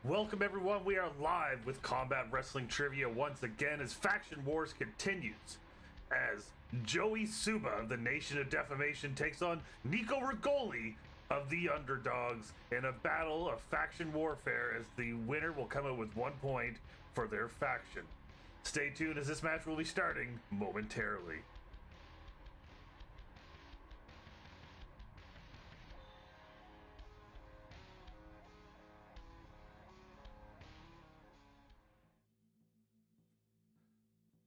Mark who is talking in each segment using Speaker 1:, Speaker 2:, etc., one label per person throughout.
Speaker 1: Welcome everyone, we are live with Combat Wrestling Trivia once again as Faction Wars continues. As Joey Suba of the Nation of Defamation takes on Nico Regoli of the Underdogs in a battle of faction warfare, as the winner will come out with 1 point for their faction. Stay tuned as this match will be starting momentarily.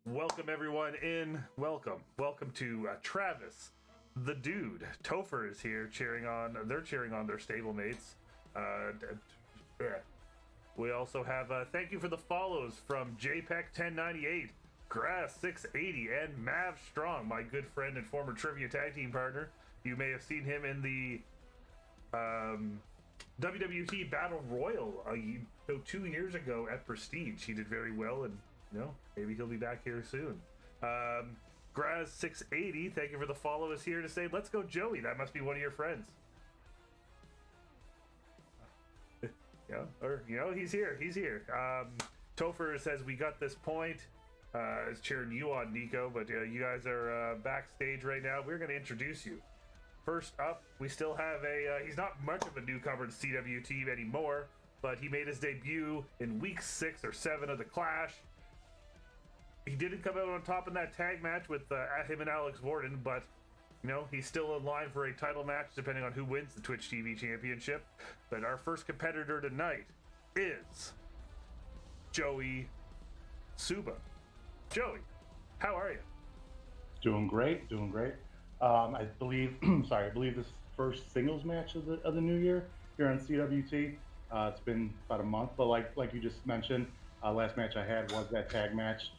Speaker 1: Welcome everyone in. Welcome to Travis, the dude. Topher is here cheering on. They're cheering on their stablemates. We also have thank you for the follows from JPEG1098, Grass680, and Mav Strong, my good friend and former trivia tag team partner. You may have seen him in the WWT Battle Royal 2 years ago at Prestige. He did very well, and maybe he'll be back here soon. Graz680, thank you for the follow, is here to say, let's go Joey. That must be one of your friends. He's here. Topher says, we got this point. Is cheering you on, Nico, but you guys are backstage right now. We're going to introduce you. First up, we still have he's not much of a newcomer to CWT anymore, but he made his debut in week 6 or 7 of the Clash. He didn't come out on top in that tag match with him and Alex Warden, but he's still in line for a title match depending on who wins the Twitch TV Championship. But our first competitor tonight is Joey Suba. Joey, how are you?
Speaker 2: Doing great. I believe this is the first singles match of the new year here on CWT. It's been about a month, but like you just mentioned, last match I had was that tag match.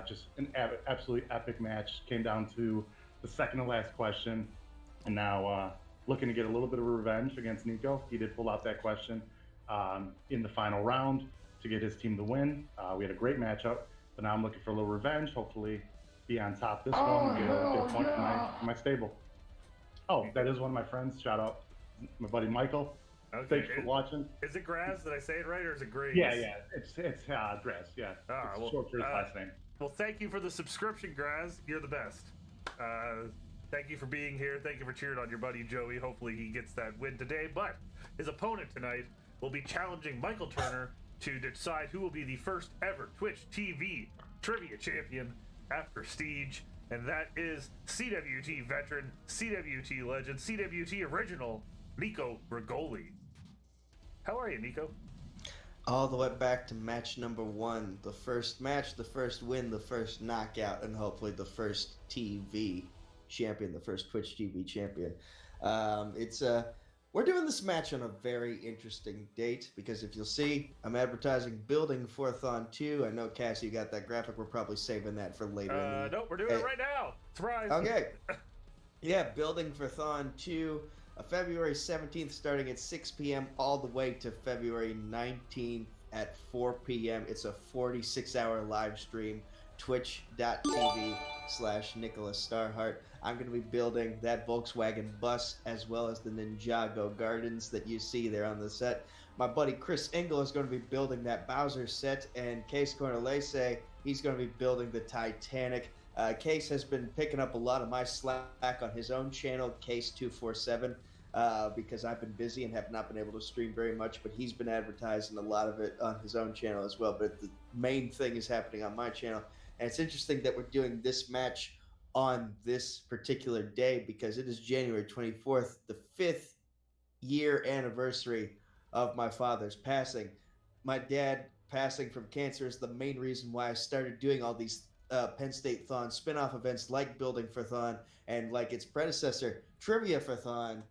Speaker 2: Just an absolutely epic match. Came down to the second to last question, and now looking to get a little bit of revenge against Nico. He did pull out that question in the final round to get his team to win. We had a great matchup, but now I'm looking for a little revenge. Hopefully, be on top this one and get a point in my stable. Oh, that is one of my friends. Shout out my buddy Michael.
Speaker 1: Okay.
Speaker 2: Thanks for watching.
Speaker 1: Is it Graz? Did I say it right, or is it Grace?
Speaker 2: Yeah. It's Graz. Yeah. It's short for his last name.
Speaker 1: Well, thank you for the subscription, Graz. You're the best. Thank you for being here. Thank you for cheering on your buddy Joey. Hopefully he gets that win today. But his opponent tonight will be challenging Michael Turner to decide who will be the first ever Twitch TV trivia champion at Prestige. And that is CWT veteran, CWT legend, CWT original, Nico Regoli. How are you, Nico?
Speaker 3: All the way back to match number 1. The first match, the first win, the first knockout, and hopefully the first TV champion, the first Twitch TV champion. We're doing this match on a very interesting date because if you'll see, I'm advertising Building for Thon 2. I know, Cassie, you got that graphic. We're probably saving that for later.
Speaker 1: No, we're doing it right now. Surprise.
Speaker 3: Okay. Yeah, Building for Thon 2. February 17th starting at 6 p.m. all the way to February 19th at 4 p.m. It's a 46-hour live stream, twitch.tv/Nicholas Starhart. I'm going to be building that Volkswagen bus as well as the Ninjago Gardens that you see there on the set. My buddy Chris Engel is going to be building that Bowser set, and Case Cornelese, he's going to be building the Titanic. Case has been picking up a lot of my slack on his own channel, Case247, because I've been busy and have not been able to stream very much, but he's been advertising a lot of it on his own channel as well. But the main thing is happening on my channel. And it's interesting that we're doing this match on this particular day because it is January 24th, the 5th year anniversary of my father's passing. My dad passing from cancer is the main reason why I started doing all these Penn State Thon spin-off events like Building for Thon and like its predecessor, Trivia for Thon.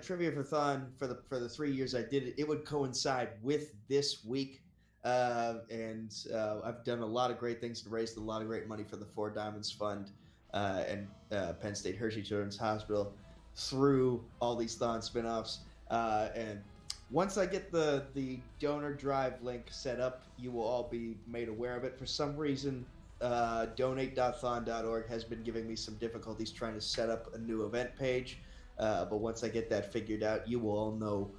Speaker 3: Trivia for Thon for the 3 years I did it, it would coincide with this week. And I've done a lot of great things to raise a lot of great money for the Four Diamonds Fund and Penn State Hershey Children's Hospital through all these Thon spin-offs. And once I get the donor drive link set up, you will all be made aware of it. For some reason, donate.thon.org has been giving me some difficulties trying to set up a new event page. But once I get that figured out, you will all know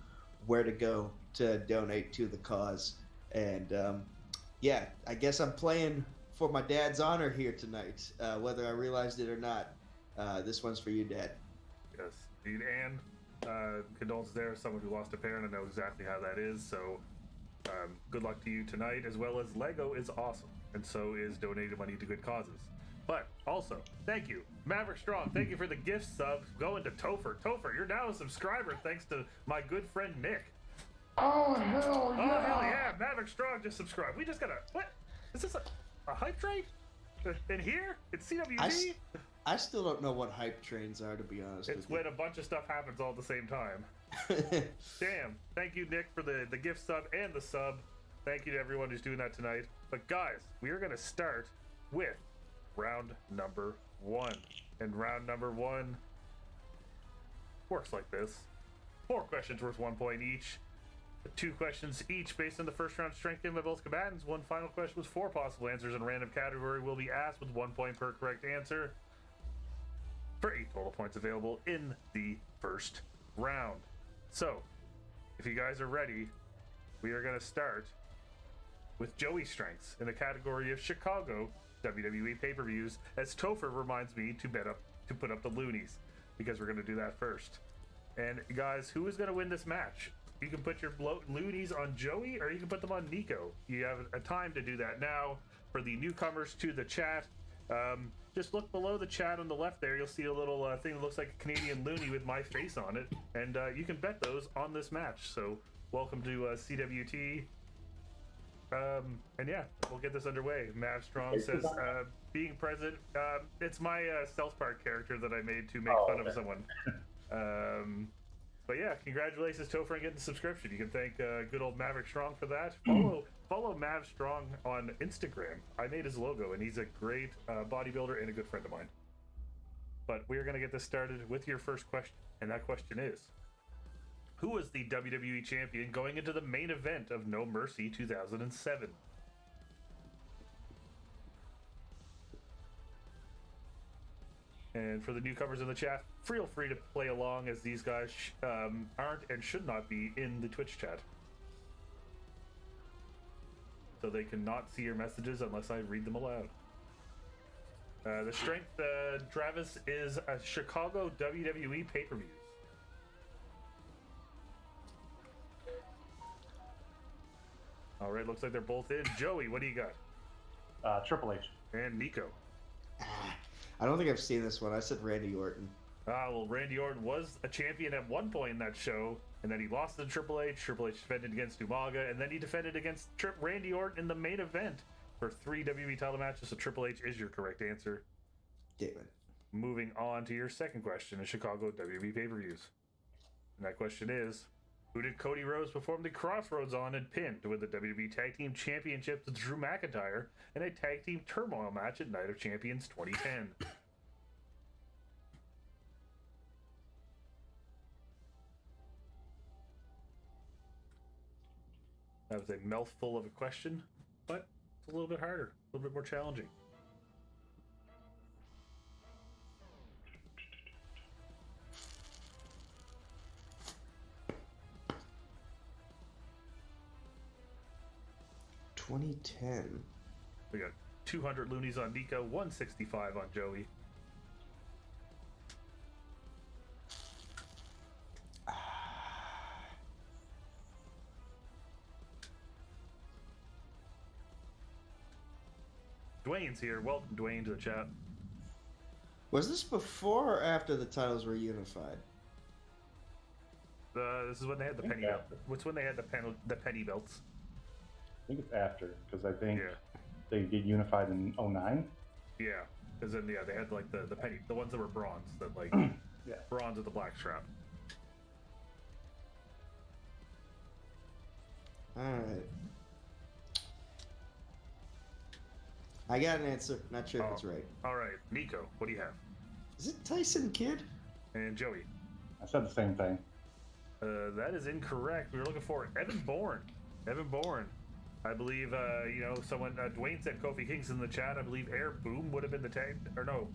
Speaker 3: where to go to donate to the cause. And yeah, I guess I'm playing for my dad's honor here tonight, whether I realized it or not. This one's for you, Dad.
Speaker 1: Yes, indeed. And condolences there, someone who lost a parent. I know exactly how that is. So good luck to you tonight, as well as Lego is awesome, and so is donating money to good causes. But also, thank you, Maverick Strong. Thank you for the gift sub going to Topher. Topher, you're now a subscriber thanks to my good friend Nick.
Speaker 2: Oh, hell yeah!
Speaker 1: Oh, hell yeah! Maverick Strong just subscribed. We just got what? Is this a hype train? In here? It's CWT?
Speaker 3: I still don't know what hype trains are, to be honest
Speaker 1: It's
Speaker 3: with
Speaker 1: when a bunch of stuff happens all at the same time.
Speaker 3: you.
Speaker 1: Damn. Thank you, Nick, for the gift sub and the sub. Thank you to everyone who's doing that tonight. But guys, we are going to start with round number 1. And round number 1 works like this. 4 questions worth 1 point each. 2 questions each based on the first round strength given by both combatants. 1 final question with 4 possible answers in a random category will be asked with 1 point per correct answer for 8 total points available in the first round. So, if you guys are ready, we are going to start with Joey strengths in the category of Chicago WWE pay-per-views, as Topher reminds me to put up the loonies, because we're going to do that first. And guys, who is going to win this match? You can put your loonies on Joey, or you can put them on Nico. You have a time to do that now. For the newcomers to the chat, just look below the chat on the left there. You'll see a little thing that looks like a Canadian loony with my face on it, and you can bet those on this match. So welcome to CWT. And yeah, we'll get this underway. Mav Strong says, being present, it's my South Park character that I made to make fun of someone. But yeah, congratulations, Topher, on getting the subscription. You can thank good old Maverick Strong for that. Follow Mav Strong on Instagram. I made his logo, and he's a great bodybuilder and a good friend of mine. But we're going to get this started with your first question, and that question is, who was the WWE Champion going into the main event of No Mercy 2007? And for the newcomers in the chat, feel free to play along, as these guys aren't and should not be in the Twitch chat. So they cannot see your messages unless I read them aloud. The strength, Travis, is a Chicago WWE pay-per-views. All right, looks like they're both in. Joey, what do you got?
Speaker 2: Triple H.
Speaker 1: And Nico.
Speaker 3: I don't think I've seen this one. I said Randy Orton.
Speaker 1: Well, Randy Orton was a champion at one point in that show, and then he lost to Triple H. Triple H defended against Umaga, and then he defended against Randy Orton in the main event for 3 WWE title matches. So Triple H is your correct answer.
Speaker 3: Damn it.
Speaker 1: Moving on to your second question in Chicago WWE pay-per-views. And that question is, who did Cody Rhodes perform the Crossroads on and pin to win the WWE Tag Team Championship with Drew McIntyre in a Tag Team Turmoil match at Night of Champions 2010? That was a mouthful of a question, but it's a little bit harder, a little bit more challenging. We got 200 loonies on Nico, 165 on Joey. Dwayne's here. Welcome, Dwayne, to the chat.
Speaker 3: Was this before or after the titles were unified?
Speaker 1: This is when they had the penny belt. What's when they had the penny belts?
Speaker 2: I think it's after, because I think they get unified in 09.
Speaker 1: Yeah, because then they had like the penny, the ones that were bronze, that like bronze with the black strap.
Speaker 3: All right. I got an answer. Not sure if it's right.
Speaker 1: All right, Nico, what do you have?
Speaker 3: Is it Tyson Kidd?
Speaker 1: And Joey.
Speaker 2: I said the same thing.
Speaker 1: That is incorrect. We were looking for Evan Bourne. Evan Bourne. I believe, someone, Dwayne said Kofi Kingston in the chat. I believe Air Boom would have been the tag, or no.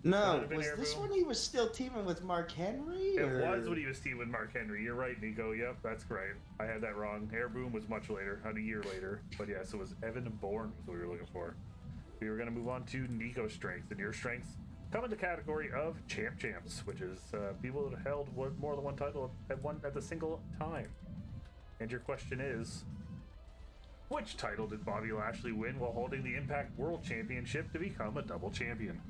Speaker 3: No,
Speaker 1: have been
Speaker 3: was
Speaker 1: Air
Speaker 3: this
Speaker 1: Boom.
Speaker 3: when he was still teaming with Mark Henry?
Speaker 1: It
Speaker 3: or-
Speaker 1: was when he was teaming with Mark Henry. You're right, Nico. Yep, that's great. I had that wrong. Air Boom was much later, about a year later. But yes, it was Evan Bourne was what we were looking for. We were going to move on to Nico's strengths, and your strengths come in the category of champs, which is people that have held more than one title at the single time. And your question is, which title did Bobby Lashley win while holding the Impact World Championship to become a double champion?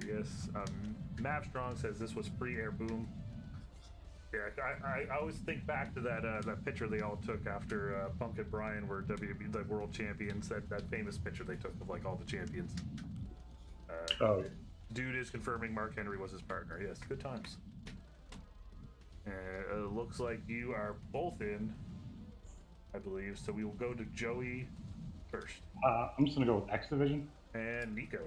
Speaker 1: Yes, Mavstrong says this was pre-Air Boom. Yeah, I always think back to that picture they all took after Punk and Bryan were WWE the world champions. That famous picture they took of like all the champions.
Speaker 2: Oh,
Speaker 1: Dude is confirming Mark Henry was his partner. Yes, good times. It looks like you are both in, I believe. So we will go to Joey first
Speaker 2: I'm just gonna go with X Division.
Speaker 1: and Nico.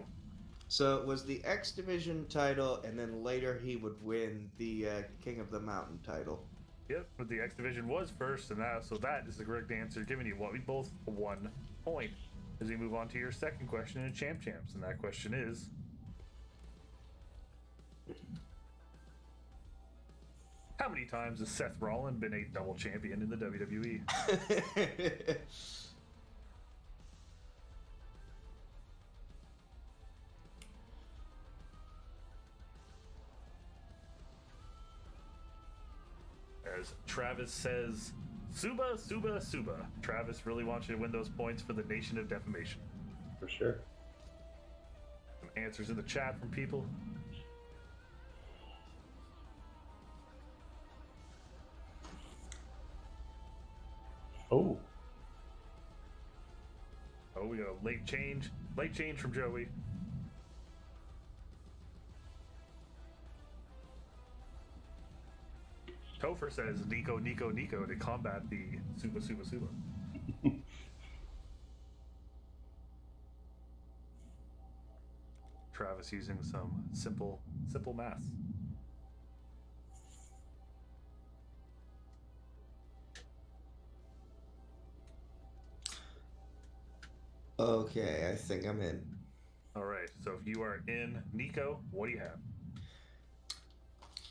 Speaker 3: So it was the X Division title, and then later he would win the King of the Mountain title.
Speaker 1: Yep, but the X Division was first, and that is the correct answer, giving you what we both 1 point. As we move on to your second question in Champs, and that question is, how many times has Seth Rollins been a double champion in the WWE? As Travis says, Suba, Suba, Suba. Travis really wants you to win those points for the Nation of Defamation.
Speaker 2: For sure.
Speaker 1: Some answers in the chat from people.
Speaker 2: Oh,
Speaker 1: Oh, we got a late change. Late change from Joey. Topher says Nico, Nico, Nico to combat the Suba, Suba, Suba. Travis using some simple math.
Speaker 3: Okay, I think I'm in.
Speaker 1: All right, so if you are in, Nico, what do you have?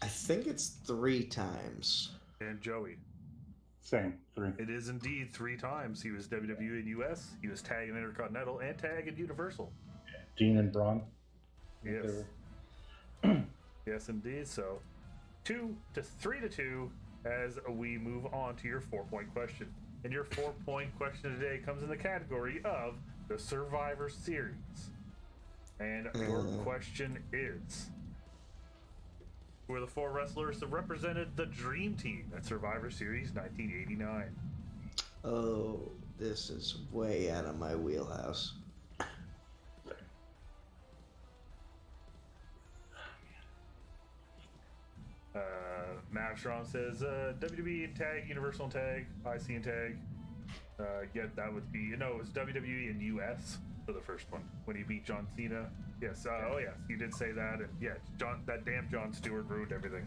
Speaker 3: I think it's 3 times.
Speaker 1: And Joey.
Speaker 2: same 3.
Speaker 1: It is indeed 3 times. He was WWE and US. He was Tag and Intercontinental and Tag and Universal.
Speaker 2: Dean and Braun.
Speaker 1: Yes. Yes, indeed. So 3 to 2 as we move on to your 4-point question. And your 4-point question today comes in the category of the Survivor Series. And your question is, who are the 4 wrestlers that represented the Dream Team at Survivor Series 1989?
Speaker 3: Oh, this is way out of my wheelhouse.
Speaker 1: Mavstrong says WWE and Tag, Universal and Tag, IC and Tag. Yeah, that would be, it was WWE and US for the first one when he beat John Cena. Yes, oh yes, you did say that, and yeah, that damn Jon Stewart ruined everything.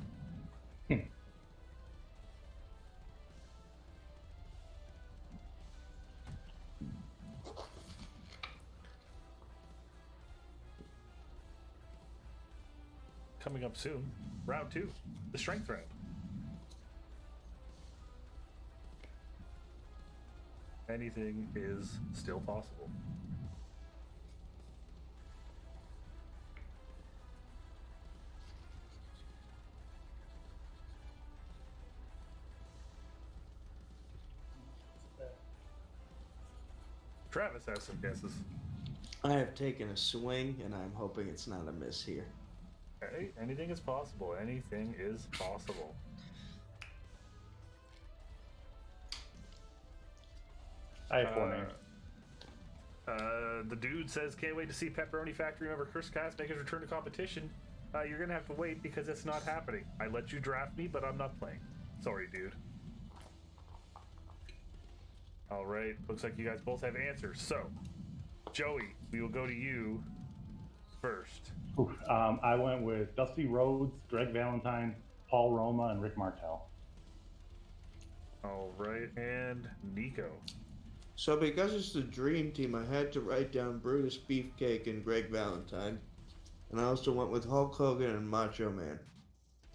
Speaker 1: Coming up soon, round 2, the strength round. Anything is still possible. Travis has some guesses.
Speaker 3: I have taken a swing, and I'm hoping it's not a miss here.
Speaker 1: Hey, anything is possible. Anything is possible.
Speaker 2: I have 4 names.
Speaker 1: The dude says, can't wait to see Pepperoni Factory member Chris Cass make his return to competition. You're gonna have to wait because it's not happening. I let you draft me, but I'm not playing. Sorry, dude. All right, looks like you guys both have answers. So, Joey, we will go to you first.
Speaker 2: I went with Dusty Rhodes, Greg Valentine, Paul Roma, and Rick Martel.
Speaker 1: All right, and Nico.
Speaker 3: So because it's the dream team, I had to write down Brutus Beefcake and Greg Valentine. And I also went with Hulk Hogan and Macho Man.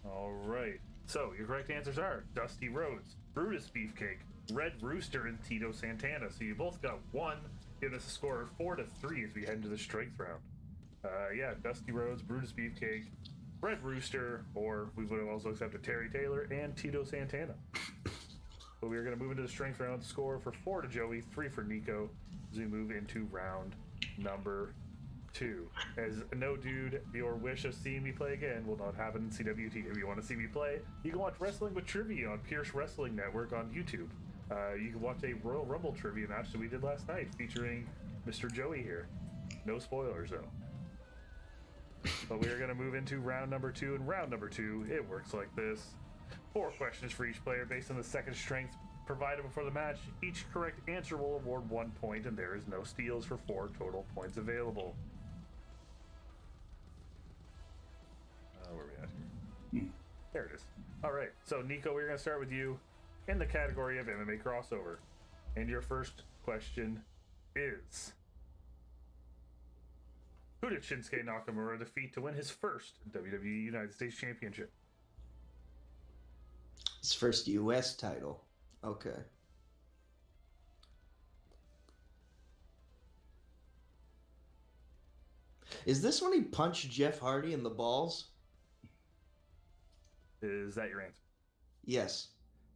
Speaker 1: All right. So your correct answers are Dusty Rhodes, Brutus Beefcake, Red Rooster, and Tito Santana. So you both got one, giving us a score of 4-3 as we head into the strength round. Yeah, Dusty Rhodes, Brutus Beefcake, Red Rooster, or we would have also accepted Terry Taylor and Tito Santana. But we are going to move into the strength round. Score for 4 to Joey, 3 for Nico as we move into round number 2. As no dude, your wish of seeing me play again will not happen in CWT. If you want to see me play, you can watch Wrestling with Trivia on Pierce Wrestling Network on YouTube. You can watch a Royal Rumble trivia match that we did last night featuring Mr. Joey here. No spoilers though. But we are going to move into round number 2. And round number 2, it works like this. 4 questions for each player based on the second strength provided before the match. Each correct answer will award 1 point, and there is no steals for 4 total points available. Where are we at here? There it is. All right, so Nico, we're going to start with you in the category of MMA crossover. And your first question is: who did Shinsuke Nakamura defeat to win his first WWE United States Championship?
Speaker 3: His first U.S. title. Okay. Is this when he punched Jeff Hardy in the balls?
Speaker 1: Is that your answer?
Speaker 3: Yes.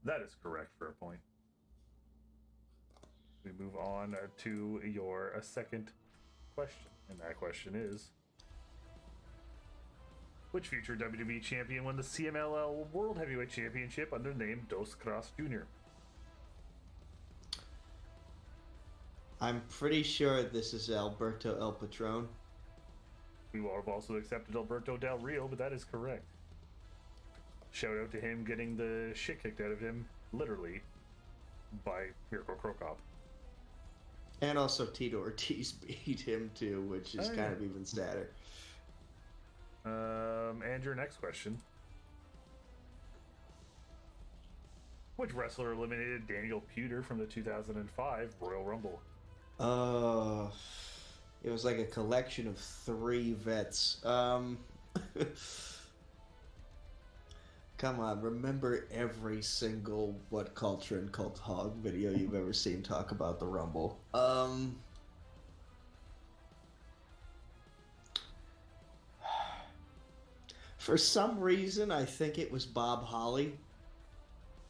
Speaker 1: That is correct for a point. We move on to your second question. And that question is: which future WWE champion won the CMLL World Heavyweight Championship under the name Dos Cross Jr.?
Speaker 3: I'm pretty sure this is Alberto El Patron.
Speaker 1: We will have also accepted Alberto Del Rio, but that is correct. Shout out to him getting the shit kicked out of him, literally, by Mirko Cro Cop.
Speaker 3: And also Tito Ortiz beat him too, which is kind of even sadder.
Speaker 1: And your next question: which wrestler eliminated Daniel Puder from the 2005 Royal Rumble?
Speaker 3: It was like a collection of 3 vets. Come on, remember every single What Culture and Cult Hog video you've ever seen talk about the Rumble. For some reason, I think it was Bob Holly.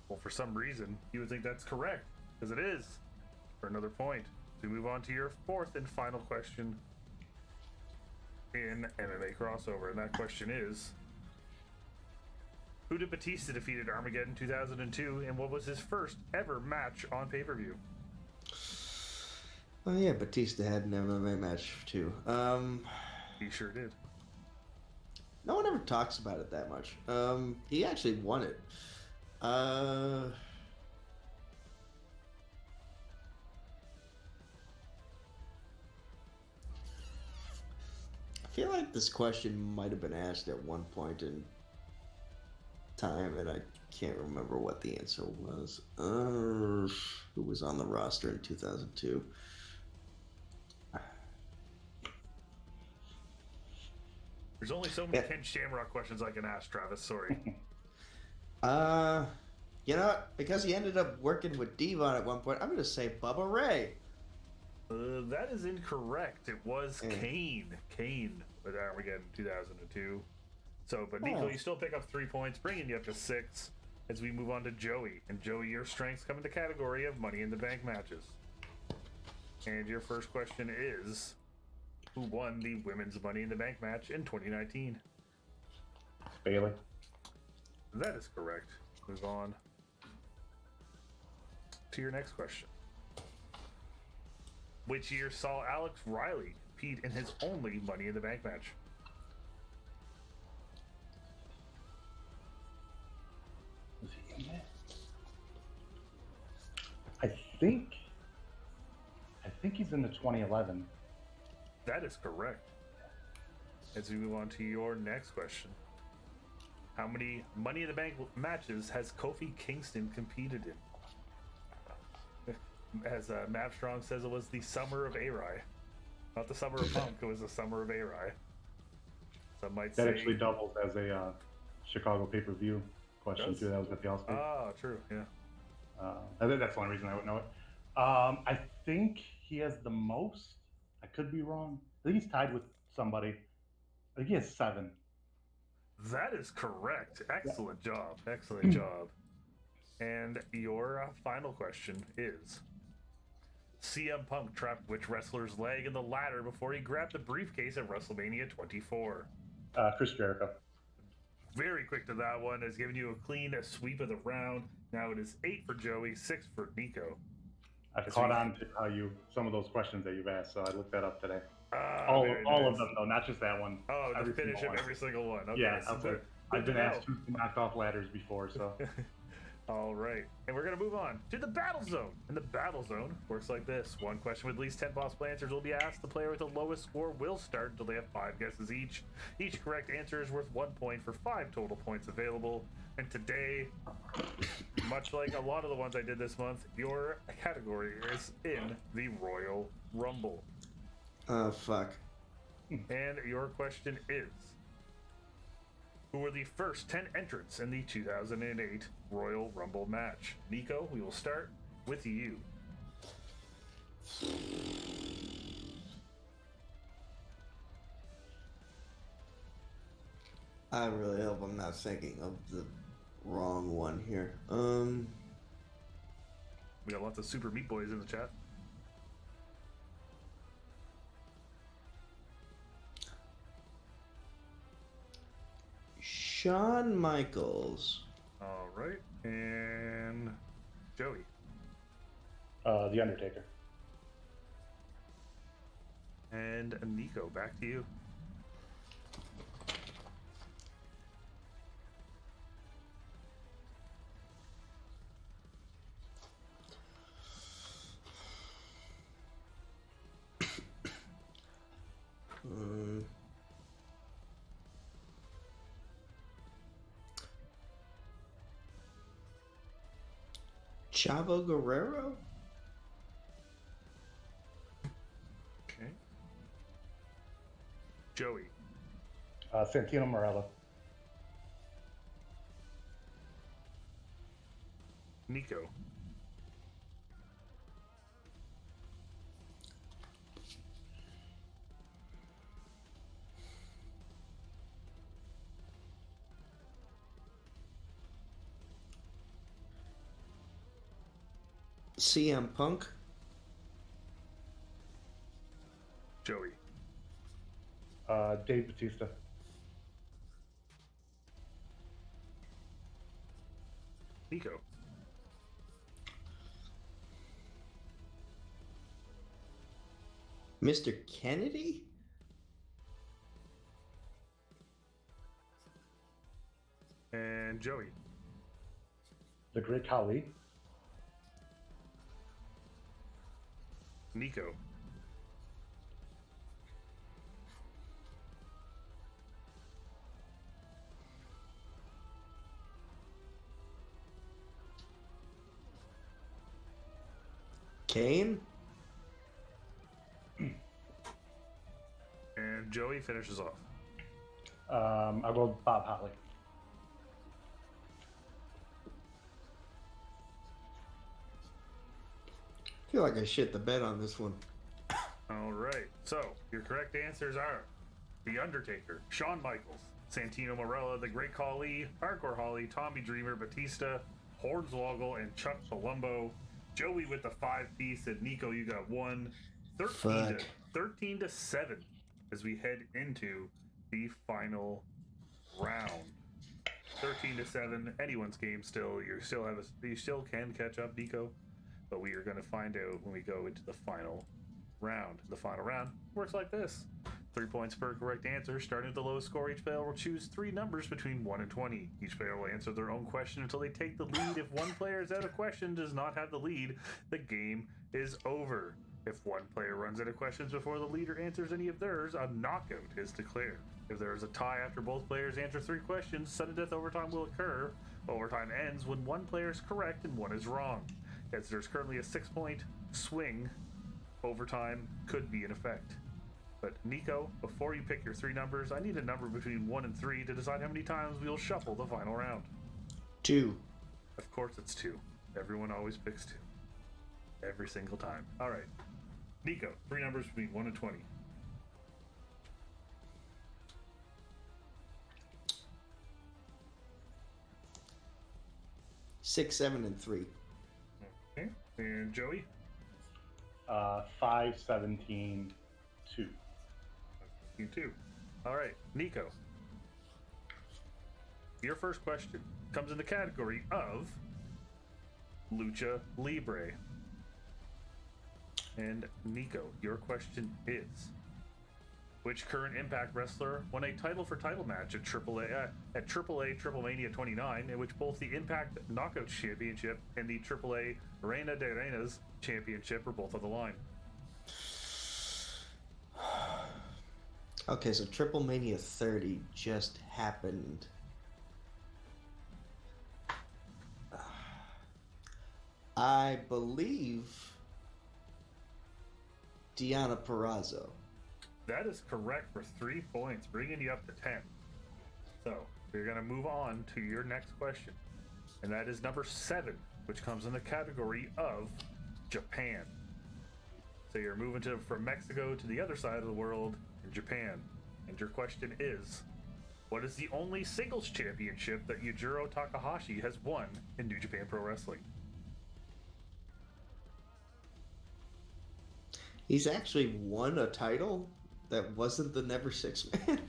Speaker 1: Well, for some reason, you would think that's correct, because it is. For another point, we move on to your fourth and final question in MMA crossover, and that question is: who did Batista defeat at Armageddon 2002, and what was his first ever match on pay-per-view?
Speaker 3: Oh yeah, Batista had an MMA match too.
Speaker 1: He sure did.
Speaker 3: No one ever talks about it that much. He actually won it. I feel like this question might have been asked at one point in time, and I can't remember what the answer was. Who was on the roster in 2002?
Speaker 1: There's only so many Ken Shamrock questions I can ask, Travis. Sorry.
Speaker 3: You know what? Because he ended up working with Devon at one point, I'm going to say Bubba Ray.
Speaker 1: That is incorrect. It was Kane. Kane with Armageddon 2002. So, but Nico, you still pick up 3 points, bringing you up to 6 as we move on to Joey. And Joey, your strengths come in the category of Money in the Bank matches. And your first question is: who won the women's Money in the Bank match in 2019?
Speaker 2: Bailey.
Speaker 1: That is correct. Move on to your next question. Which year saw Alex Riley compete in his only Money in the Bank match?
Speaker 2: Was he in that? I think he's in the 2011.
Speaker 1: That is correct. As we move on to your next question: how many Money in the Bank matches has Kofi Kingston competed in? as Mavstrong says, it was the summer of Arai. Not the summer of Punk, it was the summer of Arai. Some might say...
Speaker 2: That actually doubles as a Chicago pay-per-view question, too. That was at the All-State.
Speaker 1: Oh, true, yeah.
Speaker 2: I think that's the only reason I would know it. I think he has the most. I could be wrong. I think he's tied with somebody. I think he has 7.
Speaker 1: That is correct. Excellent job. Excellent job. And your final question is... CM Punk trapped which wrestler's leg in the ladder before he grabbed the briefcase at WrestleMania 24?
Speaker 2: Chris Jericho.
Speaker 1: Very quick to that one. Has given you a clean sweep of the round. Now it is 8 for Joey, 6 for Nico.
Speaker 2: I've caught on to how some of those questions that you've asked, so I looked that up today.
Speaker 1: All
Speaker 2: of them, though, not just that one.
Speaker 1: Oh, to finish it every single one. Okay,
Speaker 2: yeah,
Speaker 1: so
Speaker 2: I've been asked to knock off ladders before, so.
Speaker 1: All right, and we're going to move on to the Battle Zone. And the Battle Zone works like this. One question with at least 10 possible answers will be asked. The player with the lowest score will start until they have 5 guesses each. Each correct answer is worth 1 point for 5 total points available. And today, much like a lot of the ones I did this month, your category is in the Royal Rumble.
Speaker 3: Oh, fuck.
Speaker 1: And your question is... who were the first 10 entrants in the 2008 Royal Rumble match? Nico, we will start with you.
Speaker 3: I really hope I'm not thinking of the wrong one here.
Speaker 1: We got lots of Super Meat Boys in the chat.
Speaker 3: Shawn Michaels.
Speaker 1: All right, and Joey.
Speaker 2: The Undertaker.
Speaker 1: And Nico, back to you.
Speaker 3: Chavo Guerrero?
Speaker 1: Okay. Joey.
Speaker 2: Santino Marella.
Speaker 1: Nico.
Speaker 3: CM Punk.
Speaker 1: Joey.
Speaker 2: Dave Bautista.
Speaker 1: Nico.
Speaker 3: Mr. Kennedy?
Speaker 1: And Joey.
Speaker 2: The Great Khali.
Speaker 1: Nico.
Speaker 3: Kane?
Speaker 1: And Joey finishes off.
Speaker 2: I'll go Bob Holly.
Speaker 3: I feel like I shit the bed on this one.
Speaker 1: All right. So your correct answers are The Undertaker, Shawn Michaels, Santino Marella, The Great Khali, Hardcore Holly, Tommy Dreamer, Batista, Hornswoggle, and Chuck Palumbo. Joey with the 5-piece, and Nico, you got 1. 13 to 7 as we head into the final round. 13 to 7, anyone's game still. You still can catch up, Nico, but we are going to find out when we go into the final round. The final round works like this: 3 points per correct answer. Starting at the lowest score, each player will choose 3 numbers between 1 and 20. Each player will answer their own question until they take the lead. If one player is out of question, does not have the lead, the game is over. If one player runs out of questions before the leader answers any of theirs, a knockout is declared. If there is a tie after both players answer 3 questions, sudden death overtime will occur. Overtime ends when one player is correct and one is wrong. As there's currently a 6-point swing, overtime could be in effect. But Nico, before you pick your 3 numbers, I need a number between 1 and 3 to decide how many times we'll shuffle the final round.
Speaker 3: 2.
Speaker 1: Of course it's 2. Everyone always picks 2. Every single time. All right. Nico, 3 numbers between 1 and 20.
Speaker 3: 6, 7, and 3.
Speaker 1: Okay. And Joey?
Speaker 2: 5, 17, 2.
Speaker 1: You too. All right. Nico. Your first question comes in the category of Lucha Libre. And Nico, your question is: which current Impact wrestler won a title-for-title match at AAA Triple Mania 29, in which both the Impact Knockouts Championship and the AAA Reina de Reinas Championship were both on the line?
Speaker 3: Okay, so Triple Mania 30 just happened. I believe Deonna Purrazzo.
Speaker 1: That is correct for 3 points, bringing you up to 10. So we're going to move on to your next question, and that is number 7, which comes in the category of Japan. So you're moving from Mexico to the other side of the world in Japan, and your question is: what is the only singles championship that Yujiro Takahashi has won in New Japan Pro Wrestling?
Speaker 3: He's actually won a title that wasn't the Never Six Man.
Speaker 1: He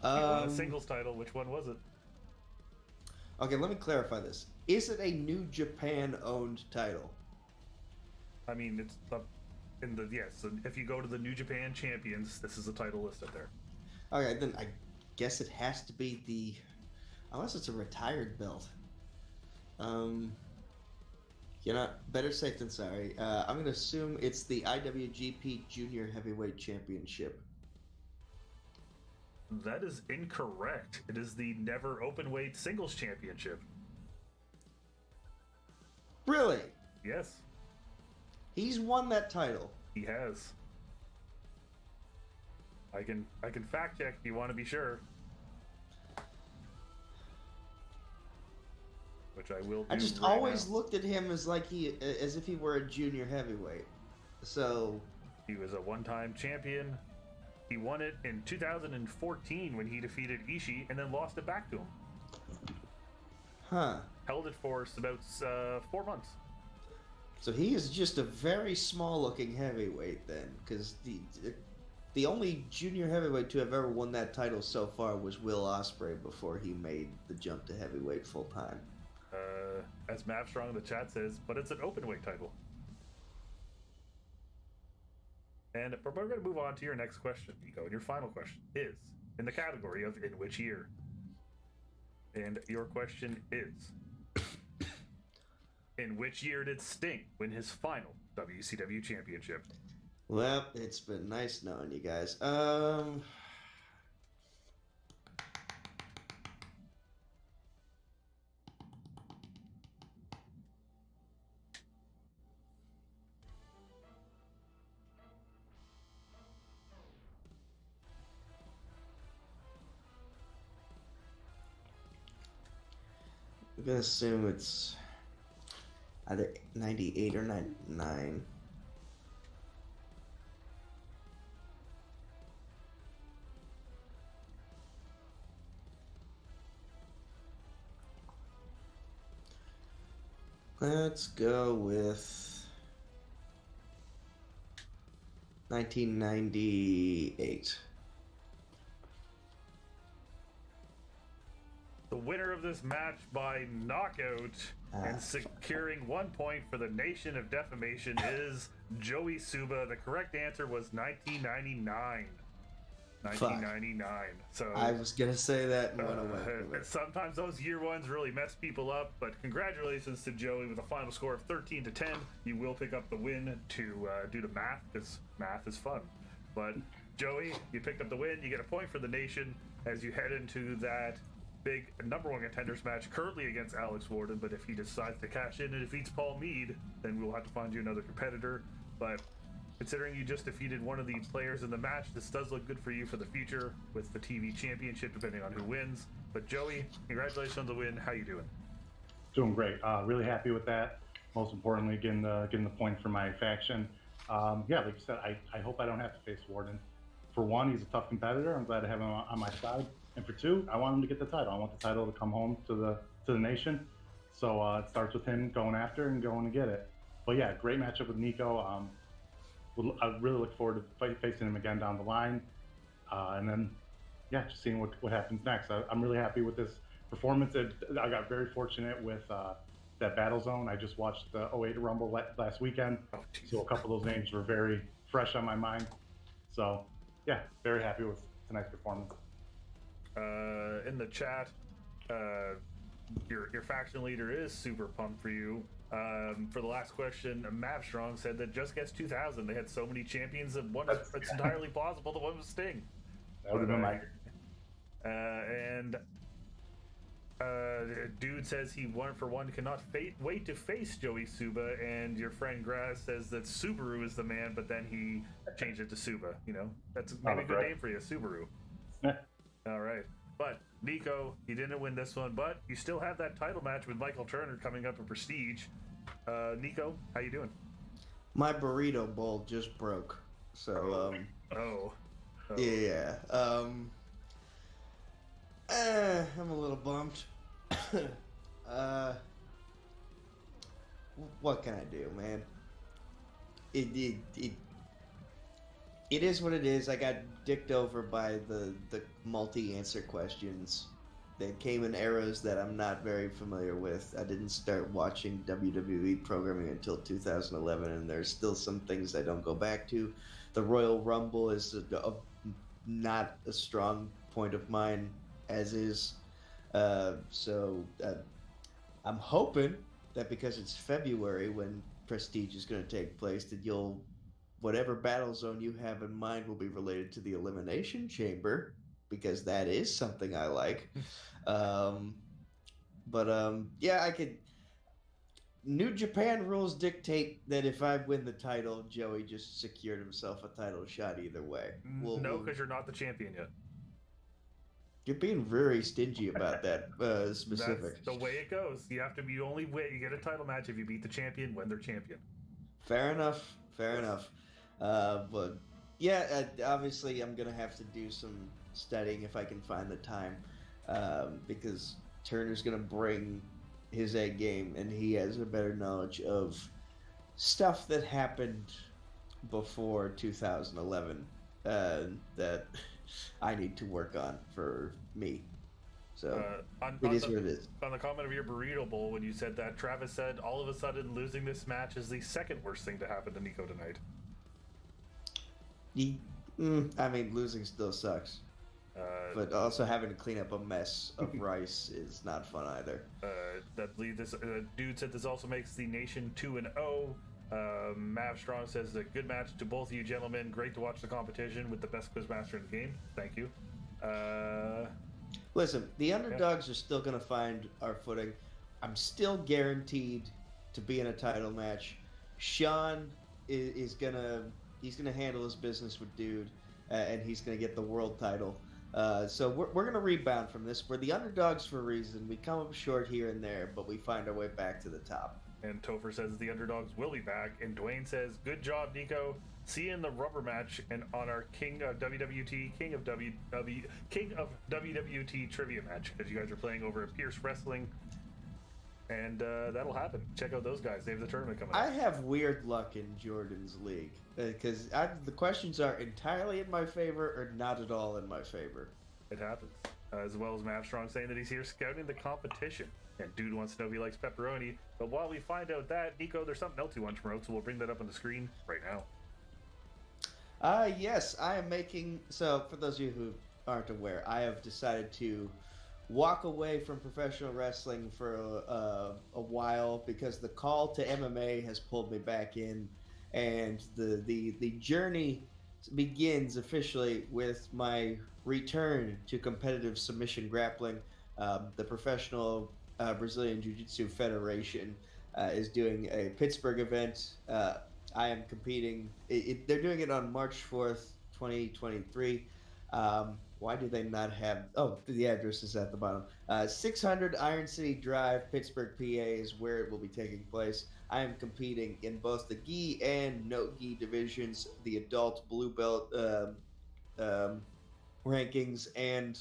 Speaker 1: won a singles title. Which one was it?
Speaker 3: Okay, let me clarify this. Is it a New Japan owned title?
Speaker 1: I mean, it's in the yes. So if you go to the New Japan Champions, this is the title listed there.
Speaker 3: Okay, then I guess it has to be the, unless it's a retired belt. You know, better safe than sorry. I'm going to assume it's the IWGP Junior Heavyweight Championship.
Speaker 1: That is incorrect. It is the Never Openweight Singles Championship.
Speaker 3: Really?
Speaker 1: Yes,
Speaker 3: He's won that title.
Speaker 1: he has. I can fact check if you want to be sure. Which I will do.
Speaker 3: I just
Speaker 1: right
Speaker 3: always
Speaker 1: now.
Speaker 3: looked at him as as if he were a junior heavyweight. So
Speaker 1: He was a one-time champion. He won it in 2014 when he defeated Ishii and then lost it back to him.
Speaker 3: huh.
Speaker 1: Held it for about 4 months.
Speaker 3: So he is just a very small-looking heavyweight then, because the only junior heavyweight to have ever won that title so far was Will Ospreay before he made the jump to heavyweight full time.
Speaker 1: As Mavstrong in the chat says, but it's an openweight title. And we're going to move on to your next question, Nico. And your final question is in the category of in which year? And your question is: in which year did Sting win his final WCW championship?
Speaker 3: Well, it's been nice knowing you guys. I'm gonna assume it's either 98 or 99. Let's go with 1998.
Speaker 1: The winner of this match by knockout and securing 1 point for the Nation of Defamation is Joey Suba. The correct answer was 1999. 1999. So
Speaker 3: I was gonna say that and went away from it.
Speaker 1: sometimes those year ones really mess people up, but congratulations to Joey with a final score of 13-10. You will pick up the win to due to math, because math is fun. But Joey, you picked up the win. You get a point for the Nation as you head into that big number 1 contenders match currently against Alex Warden. But if he decides to cash in and defeats Paul Mead, then we'll have to find you another competitor. but considering you just defeated one of the players in the match, this does look good for you for the future with the TV championship, depending on who wins. But Joey, congratulations on the win. How you doing?
Speaker 2: Doing great. Really happy with that. Most importantly, getting the point for my faction. Yeah, like you said, I hope I don't have to face Warden. For one, he's a tough competitor. I'm glad to have him on my side. And for two, I want him to get the title. I want the title to come home to the nation. So it starts with him going after and going to get it. But yeah, great matchup with Nico. I really look forward to facing him again down the line. And then, yeah, just seeing what happens next. I'm really happy with this performance. I got very fortunate with that Battle Zone. I just watched the 08 Rumble last weekend.
Speaker 1: Oh,
Speaker 2: So a couple of those names were very fresh on my mind. So, yeah, very happy with tonight's performance.
Speaker 1: In the chat, your faction leader is super pumped for you. For the last question, Mavstrong said that just gets 2,000. They had so many champions that it's entirely plausible the one was Sting.
Speaker 2: That would have been my.
Speaker 1: Dude says he one for one cannot wait to face Joey Suba, and your friend Grass says that Subaru is the man, but then he changed it to Suba. You know, that's maybe a good name for you, Subaru. All right, but Nico, you didn't win this one, but you still have that title match with Michael Turner coming up in Prestige. Nico, how you doing?
Speaker 3: My burrito bowl just broke, so yeah. I'm a little bummed. What can I do, man? It is what it is. I got dicked over by the multi-answer questions. They came in eras that I'm not very familiar with. I didn't start watching WWE programming until 2011, and there's still some things I don't go back to. The Royal Rumble is not a strong point of mine, as is. So I'm hoping that because it's February when Prestige is going to take place, that whatever battle zone you have in mind will be related to the Elimination Chamber, because that is something I like. Yeah, I could. New Japan rules dictate that if I win the title, Joey just secured himself a title shot either way.
Speaker 1: No, because you're not the champion yet.
Speaker 3: You're being very stingy about that specific.
Speaker 1: That's the way it goes. You have to be only way you get a title match if you beat the champion when they're champion.
Speaker 3: Fair enough. But yeah, obviously I'm gonna have to do some studying if I can find the time, because Turner's gonna bring his A game, and he has a better knowledge of stuff that happened before 2011 that I need to work on for me. So it is what it is.
Speaker 1: On the comment of your burrito bowl, when you said that, Travis said, all of a sudden losing this match is the second worst thing to happen to Nico tonight.
Speaker 3: I mean, losing still sucks. But also having to clean up a mess of rice is not fun either.
Speaker 1: I believe this dude said this also makes the nation 2-0. Mav Strong says a good match to both of you gentlemen. Great to watch the competition with the best quizmaster in the game. Thank you.
Speaker 3: Listen, the underdogs are still going to find our footing. I'm still guaranteed to be in a title match. Sean is gonna handle his business with Dude, and he's gonna get the world title. So we're gonna rebound from this. We're the underdogs for a reason. We come up short here and there, but we find our way back to the top.
Speaker 1: And Topher says the underdogs will be back. And Dwayne says, good job, Nico. See you in the rubber match and on our King of WWT trivia match, because you guys are playing over at Pierce Wrestling. And that'll happen. Check out those guys. They have the tournament coming up.
Speaker 3: I have weird luck in Jordan's league, because the questions are entirely in my favor or not at all in my favor.
Speaker 1: It happens. As well as Mav Strong saying that he's here scouting the competition. And Dude wants to know if he likes pepperoni. But while we find out that, Nico, there's something else you want to promote, so we'll bring that up on the screen right now.
Speaker 3: Yes, I am making... So, for those of you who aren't aware, I have decided to walk away from professional wrestling for a while, because the call to MMA has pulled me back in, and the journey begins officially with my return to competitive submission grappling. The Professional Brazilian Jiu-Jitsu Federation is doing a Pittsburgh event. I am competing. They're doing it on March 4th, 2023. Why do they not have? Oh, the address is at the bottom. 600 Iron City Drive, Pittsburgh, PA is where it will be taking place. I am competing in both the gi and no gi divisions, the adult blue belt um, rankings, and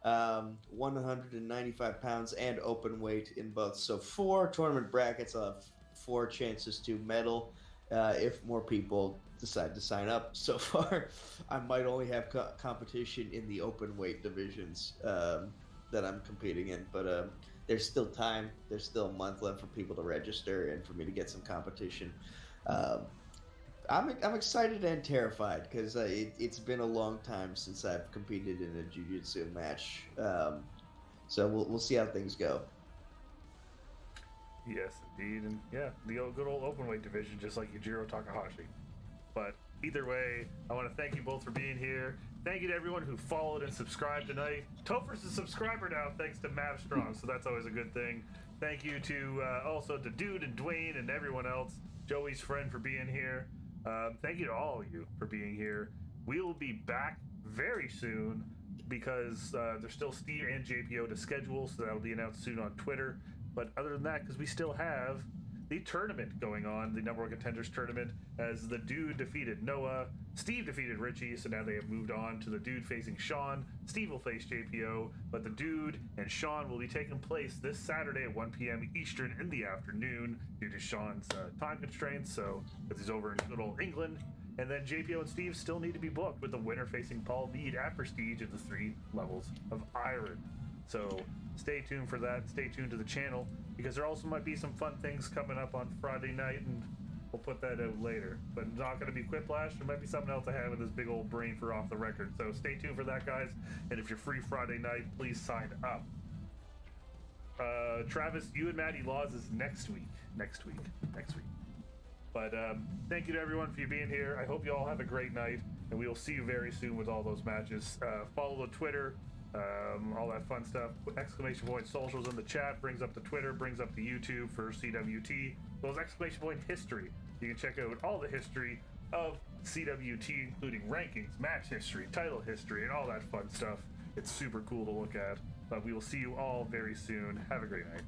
Speaker 3: 195 pounds and open weight in both. So 4 tournament brackets. I'll have 4 chances to medal if more people decide to sign up. So far, I might only have competition in the open weight divisions that I'm competing in, but there's still time. There's still a month left for people to register and for me to get some competition. I'm excited and terrified because it's been a long time since I've competed in a jiu-jitsu match. So we'll see how things go.
Speaker 1: Yes, indeed, and yeah, the good old openweight division, just like Yujiro Takahashi. But either way, I want to thank you both for being here. Thank you to everyone who followed and subscribed tonight. Topher's a subscriber now, thanks to Mav Strong, so that's always a good thing. Thank you to also to Dude and Dwayne and everyone else, Joey's friend, for being here. Thank you to all of you for being here. We will be back very soon because there's still Steve and JPO to schedule, so that'll be announced soon on Twitter. But other than that, because we still have the tournament going on, the number one contenders tournament, as the Dude defeated Noah, Steve defeated Richie, so now they have moved on to the Dude facing Sean. Steve will face JPO, but the Dude and Sean will be taking place this Saturday at 1 p.m. Eastern in the afternoon due to Sean's time constraints, so because he's over in good old England. And then JPO and Steve still need to be booked with the winner facing Paul Mead at Prestige at the 3 levels of Iron. So stay tuned for that. Stay tuned to the channel because there also might be some fun things coming up on Friday night, and we'll put that out later. But it's not going to be Quiplash. There might be something else I have in this big old brain for off the record. So stay tuned for that, guys. And if you're free Friday night, please sign up. Travis, you and Maddie Laws is next week. But thank you to everyone for being here. I hope you all have a great night, and we will see you very soon with all those matches. Follow the Twitter. All that fun stuff. Exclamation point socials in the chat brings up the Twitter, brings up the YouTube for CWT. Those exclamation point history. You can check out all the history of CWT, including rankings, match history, title history, and all that fun stuff. It's super cool to look at. But we will see you all very soon. Have a great night.